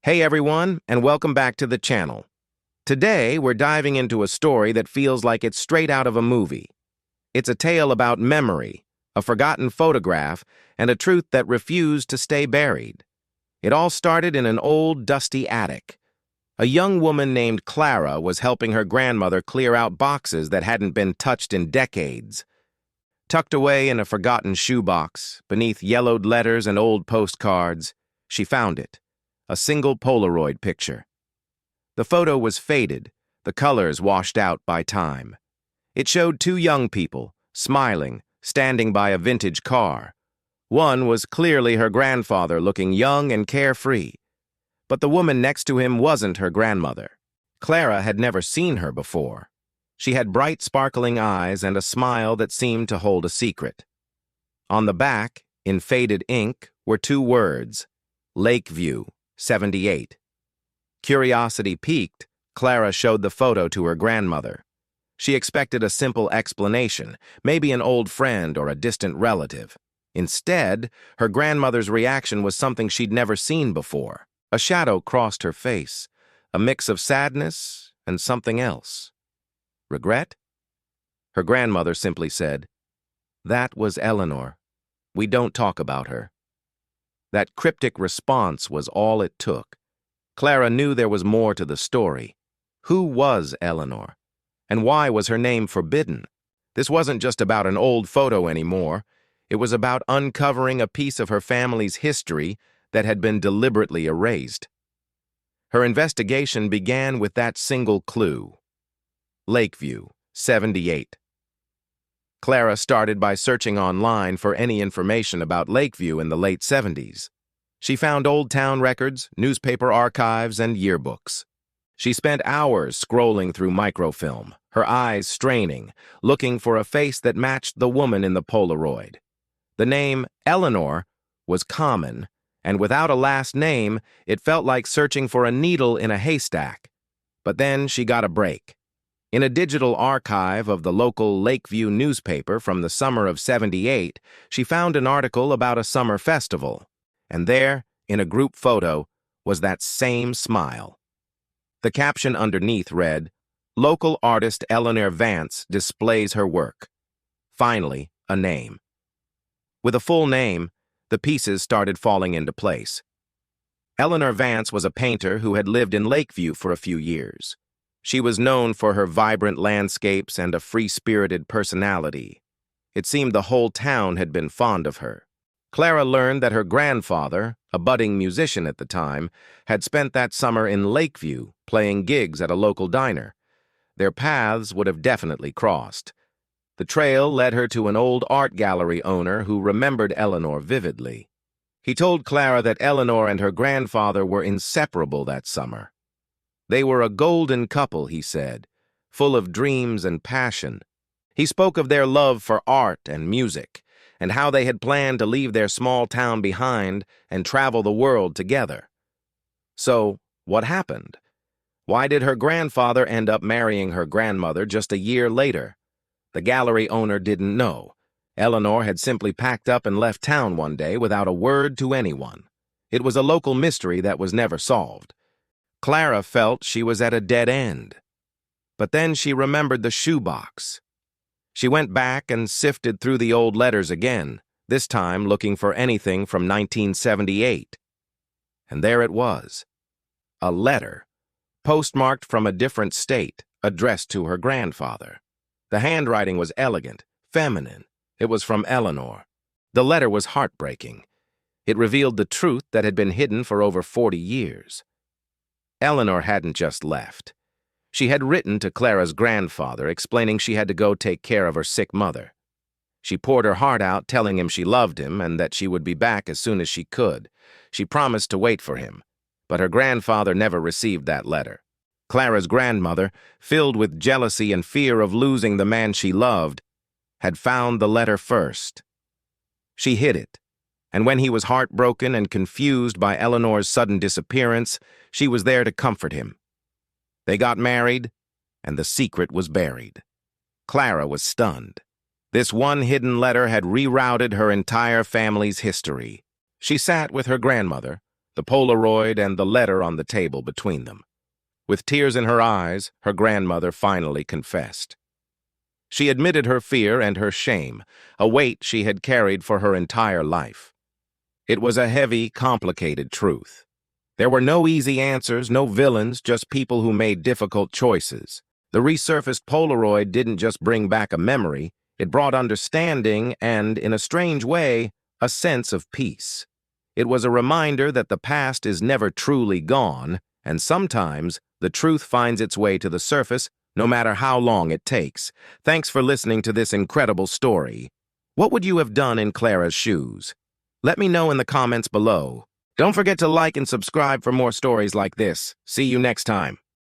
Hey everyone, and welcome back to the channel. Today, we're diving into a story that feels like it's straight out of a movie. It's a tale about memory, a forgotten photograph, and a truth that refused to stay buried. It all started in an old, dusty attic. A young woman named Clara was helping her grandmother clear out boxes that hadn't been touched in decades. Tucked away in a forgotten shoebox, beneath yellowed letters and old postcards, she found it. A single Polaroid picture. The photo was faded, the colors washed out by time. It showed two young people, smiling, standing by a vintage car. One was clearly her grandfather, looking young and carefree. But the woman next to him wasn't her grandmother. Clara had never seen her before. She had bright, sparkling eyes and a smile that seemed to hold a secret. On the back, in faded ink, were two words: Lakeview, 78. Curiosity piqued, Clara showed the photo to her grandmother. She expected a simple explanation, maybe an old friend or a distant relative. Instead, her grandmother's reaction was something she'd never seen before. A shadow crossed her face, a mix of sadness and something else. Regret? Her grandmother simply said, "That was Eleanor. We don't talk about her." That cryptic response was all it took. Clara knew there was more to the story. Who was Eleanor? And why was her name forbidden? This wasn't just about an old photo anymore. It was about uncovering a piece of her family's history that had been deliberately erased. Her investigation began with that single clue: Lakeview, 78. Clara started by searching online for any information about Lakeview in the late 70s. She found old town records, newspaper archives, and yearbooks. She spent hours scrolling through microfilm, her eyes straining, looking for a face that matched the woman in the Polaroid. The name Eleanor was common, and without a last name, it felt like searching for a needle in a haystack. But then she got a break. In a digital archive of the local Lakeview newspaper from the summer of '78, she found an article about a summer festival. And there, in a group photo, was that same smile. The caption underneath read, "Local artist Eleanor Vance displays her work." Finally, a name. With a full name, the pieces started falling into place. Eleanor Vance was a painter who had lived in Lakeview for a few years. She was known for her vibrant landscapes and a free-spirited personality. It seemed the whole town had been fond of her. Clara learned that her grandfather, a budding musician at the time, had spent that summer in Lakeview playing gigs at a local diner. Their paths would have definitely crossed. The trail led her to an old art gallery owner who remembered Eleanor vividly. He told Clara that Eleanor and her grandfather were inseparable that summer. They were a golden couple, he said, full of dreams and passion. He spoke of their love for art and music, and how they had planned to leave their small town behind and travel the world together. So, what happened? Why did her grandfather end up marrying her grandmother just a year later? The gallery owner didn't know. Eleanor had simply packed up and left town one day without a word to anyone. It was a local mystery that was never solved. Clara felt she was at a dead end. But then she remembered the shoebox. She went back and sifted through the old letters again, this time looking for anything from 1978. And there it was. A letter, postmarked from a different state, addressed to her grandfather. The handwriting was elegant, feminine. It was from Eleanor. The letter was heartbreaking. It revealed the truth that had been hidden for over 40 years. Eleanor hadn't just left. She had written to Clara's grandfather explaining she had to go take care of her sick mother. She poured her heart out, telling him she loved him and that she would be back as soon as she could. She promised to wait for him, but her grandfather never received that letter. Clara's grandmother, filled with jealousy and fear of losing the man she loved, had found the letter first. She hid it, and when he was heartbroken and confused by Eleanor's sudden disappearance, she was there to comfort him. They got married, and the secret was buried. Clara was stunned. This one hidden letter had rerouted her entire family's history. She sat with her grandmother, the Polaroid and the letter on the table between them. With tears in her eyes, her grandmother finally confessed. She admitted her fear and her shame, a weight she had carried for her entire life. It was a heavy, complicated truth. There were no easy answers, no villains, just people who made difficult choices. The resurfaced Polaroid didn't just bring back a memory, it brought understanding and, in a strange way, a sense of peace. It was a reminder that the past is never truly gone, and sometimes the truth finds its way to the surface, no matter how long it takes. Thanks for listening to this incredible story. What would you have done in Clara's shoes? Let me know in the comments below. Don't forget to like and subscribe for more stories like this. See you next time.